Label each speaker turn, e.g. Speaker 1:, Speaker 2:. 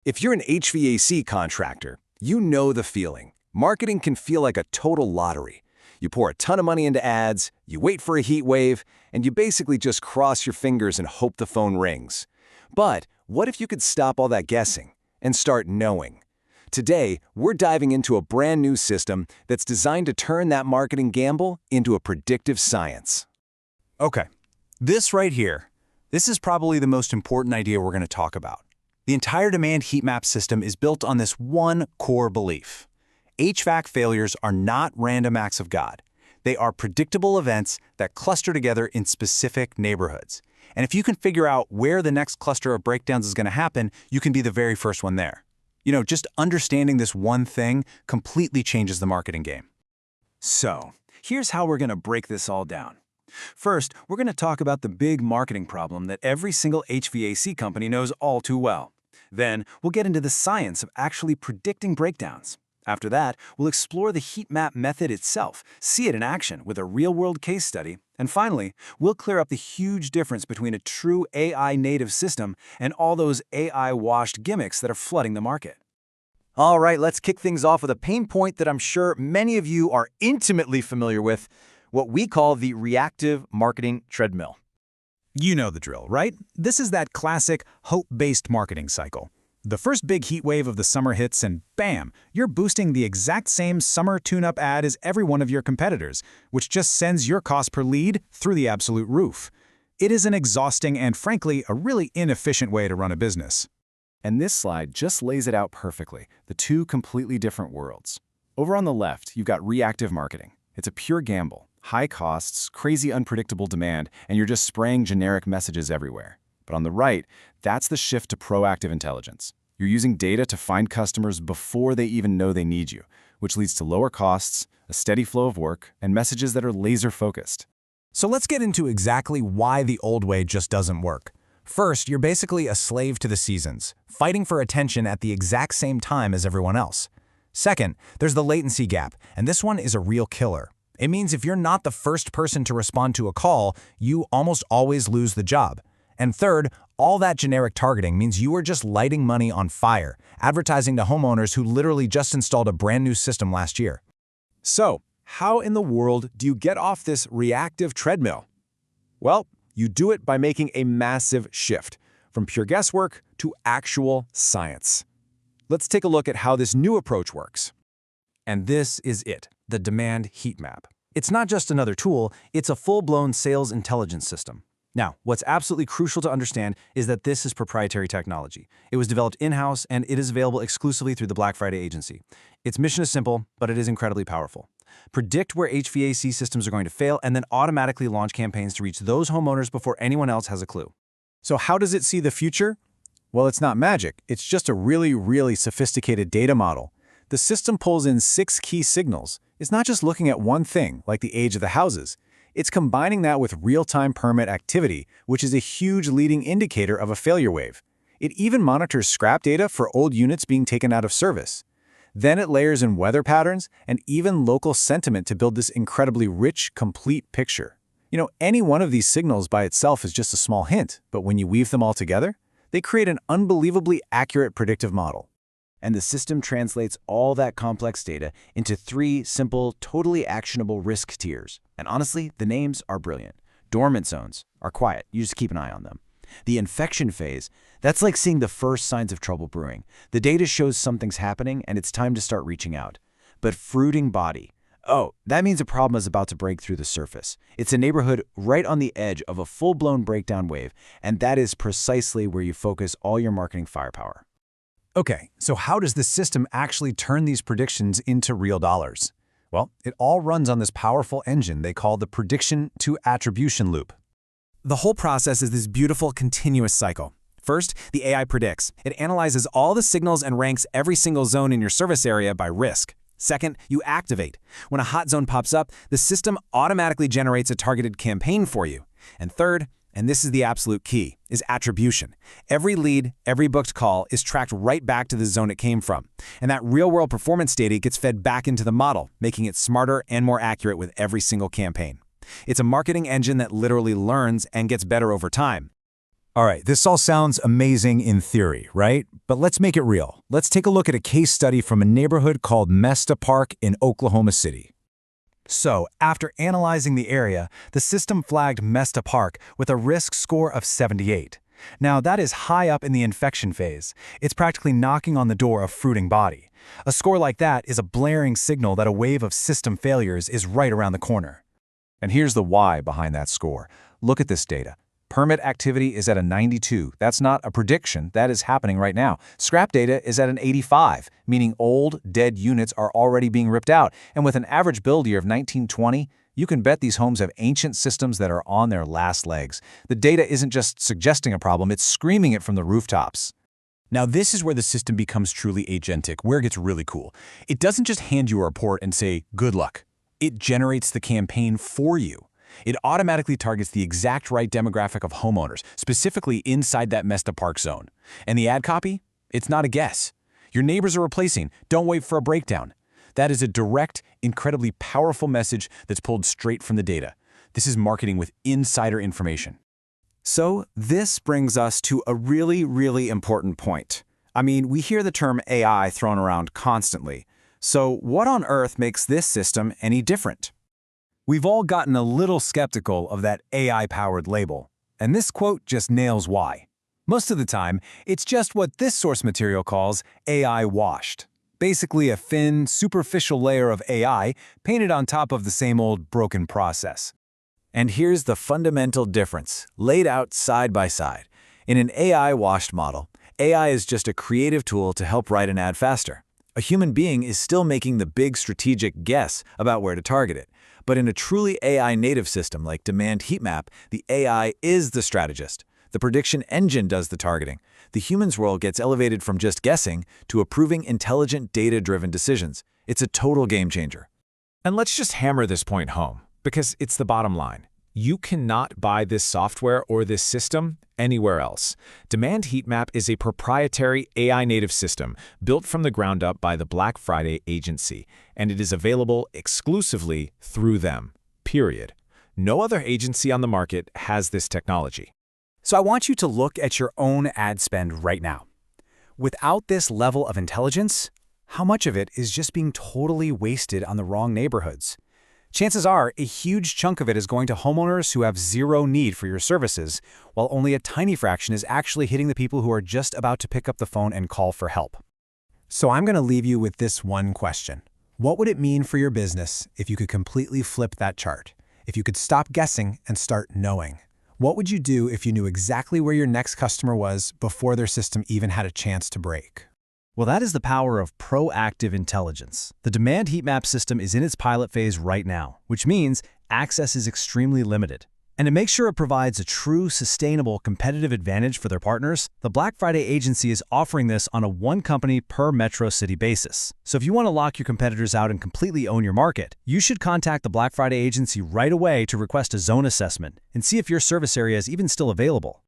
Speaker 1: If you're an HVAC contractor, you know the feeling. Marketing can feel like a total lottery. You pour a ton of money into ads, you wait for a heat wave, and you basically just cross your fingers and hope the phone rings. But what if you could stop all that guessing and start knowing? Today, we're diving into a brand new system that's designed to turn that marketing gamble into a predictive science.
Speaker 2: Okay, this right here, this is probably the most important idea we're going to talk about. The entire demand heat map system is built on this one core belief. HVAC failures are not random acts of God. They are predictable events that cluster together in specific neighborhoods. And if you can figure out where the next cluster of breakdowns is going to happen, you can be the very first one there. Just understanding this one thing completely changes the marketing game.
Speaker 1: So, here's how we're going to break this all down. First, we're going to talk about the big marketing problem that every single HVAC company knows all too well. Then, we'll get into the science of actually predicting breakdowns. After that, we'll explore the heat map method itself, see it in action with a real-world case study, and finally, we'll clear up the huge difference between a true AI-native system and all those AI-washed gimmicks that are flooding the market.
Speaker 3: All right, let's kick things off with a pain point that I'm sure many of you are intimately familiar with, what we call the reactive marketing treadmill.
Speaker 2: You know the drill, right? This is that classic hope-based marketing cycle. The first big heat wave of the summer hits and bam, you're boosting the exact same summer tune-up ad as every one of your competitors, which just sends your cost per lead through the absolute roof. It is an exhausting and frankly, a really inefficient way to run a business.
Speaker 1: And this slide just lays it out perfectly, the two completely different worlds. Over on the left, you've got reactive marketing. It's a pure gamble. High costs, crazy unpredictable demand, and you're just spraying generic messages everywhere. But on the right, that's the shift to proactive intelligence. You're using data to find customers before they even know they need you, which leads to lower costs, a steady flow of work, and messages that are laser-focused.
Speaker 2: So let's get into exactly why the old way just doesn't work. First, you're basically a slave to the seasons, fighting for attention at the exact same time as everyone else. Second, there's the latency gap, and this one is a real killer. It means if you're not the first person to respond to a call, you almost always lose the job. And third, all that generic targeting means you are just lighting money on fire, advertising to homeowners who literally just installed a brand new system last year.
Speaker 1: So, how in the world do you get off this reactive treadmill? Well, you do it by making a massive shift, from pure guesswork to actual science. Let's take a look at how this new approach works. And this is it, the demand heat map. It's not just another tool, it's a full-blown sales intelligence system. Now, what's absolutely crucial to understand is that this is proprietary technology. It was developed in-house, and it is available exclusively through the Black Friday agency. Its mission is simple, but it is incredibly powerful. Predict where HVAC systems are going to fail, and then automatically launch campaigns to reach those homeowners before anyone else has a clue.
Speaker 2: So how does it see the future? Well, it's not magic. It's just a really sophisticated data model. The system pulls in 6 key signals. It's not just looking at one thing, like the age of the houses. It's combining that with real-time permit activity, which is a huge leading indicator of a failure wave. It even monitors scrap data for old units being taken out of service. Then it layers in weather patterns and even local sentiment to build this incredibly rich, complete picture. Any one of these signals by itself is just a small hint, but when you weave them all together, they create an unbelievably accurate predictive model. And the system translates all that complex data into 3 simple, totally actionable risk tiers. And honestly, the names are brilliant. Dormant zones are quiet. You just keep an eye on them. The infection phase, that's like seeing the first signs of trouble brewing. The data shows something's happening and it's time to start reaching out. But fruiting body, oh, that means a problem is about to break through the surface. It's a neighborhood right on the edge of a full-blown breakdown wave, and that is precisely where you focus all your marketing firepower. Okay, so how does the system actually turn these predictions into real dollars? Well, it all runs on this powerful engine they call the prediction to attribution loop.
Speaker 4: The whole process is this beautiful continuous cycle. First, the AI predicts. It analyzes all the signals and ranks every single zone in your service area by risk. Second, you activate. When a hot zone pops up, the system automatically generates a targeted campaign for you. And third, and this is the absolute key, is attribution. Every lead, every booked call is tracked right back to the zone it came from. And that real-world performance data gets fed back into the model, making it smarter and more accurate with every single campaign. It's a marketing engine that literally learns and gets better over time.
Speaker 2: All right, this all sounds amazing in theory, right? But let's make it real. Let's take a look at a case study from a neighborhood called Mesta Park in Oklahoma City.
Speaker 4: So, after analyzing the area, the system flagged Mesta Park with a risk score of 78. Now, that is high up in the infection phase. It's practically knocking on the door of fruiting body. A score like that is a blaring signal that a wave of system failures is right around the corner.
Speaker 2: And here's the why behind that score. Look at this data. Permit activity is at a 92. That's not a prediction. That is happening right now. Scrap data is at an 85, meaning old, dead units are already being ripped out. And with an average build year of 1920, you can bet these homes have ancient systems that are on their last legs. The data isn't just suggesting a problem, it's screaming it from the rooftops.
Speaker 4: Now, this is where the system becomes truly agentic, where it gets really cool. It doesn't just hand you a report and say, good luck. It generates the campaign for you. It automatically targets the exact right demographic of homeowners, specifically inside that Mesta Park zone. And the ad copy? It's not a guess. Your neighbors are replacing. Don't wait for a breakdown. That is a direct, incredibly powerful message that's pulled straight from the data. This is marketing with insider information.
Speaker 1: So this brings us to a really, really important point. I mean, we hear the term AI thrown around constantly. So what on earth makes this system any different?
Speaker 4: We've all gotten a little skeptical of that AI-powered label, and this quote just nails why. Most of the time, it's just what this source material calls AI washed. Basically a thin, superficial layer of AI painted on top of the same old broken process.
Speaker 2: And here's the fundamental difference, laid out side by side. In an AI-washed model, AI is just a creative tool to help write an ad faster. A human being is still making the big strategic guess about where to target it. But in a truly AI-native system like Demand Heatmap, the AI is the strategist. The prediction engine does the targeting. The human's role gets elevated from just guessing to approving intelligent, data-driven decisions. It's a total game changer.
Speaker 1: And let's just hammer this point home, because it's the bottom line. You cannot buy this software or this system anywhere else. Demand Heatmap is a proprietary AI-native system built from the ground up by the Black Friday agency, and it is available exclusively through them, period. No other agency on the market has this technology.
Speaker 4: So I want you to look at your own ad spend right now. Without this level of intelligence, how much of it is just being totally wasted on the wrong neighborhoods? Chances are a huge chunk of it is going to homeowners who have zero need for your services, while only a tiny fraction is actually hitting the people who are just about to pick up the phone and call for help.
Speaker 1: So I'm going to leave you with this one question. What would it mean for your business if you could completely flip that chart? If you could stop guessing and start knowing? What would you do if you knew exactly where your next customer was before their system even had a chance to break?
Speaker 4: Well, that is the power of proactive intelligence. The Demand Heatmap system is in its pilot phase right now, which means access is extremely limited. And to make sure it provides a true, sustainable, competitive advantage for their partners, the Black Friday agency is offering this on a one-company per metro city basis. So if you want to lock your competitors out and completely own your market, you should contact the Black Friday agency right away to request a zone assessment and see if your service area is even still available.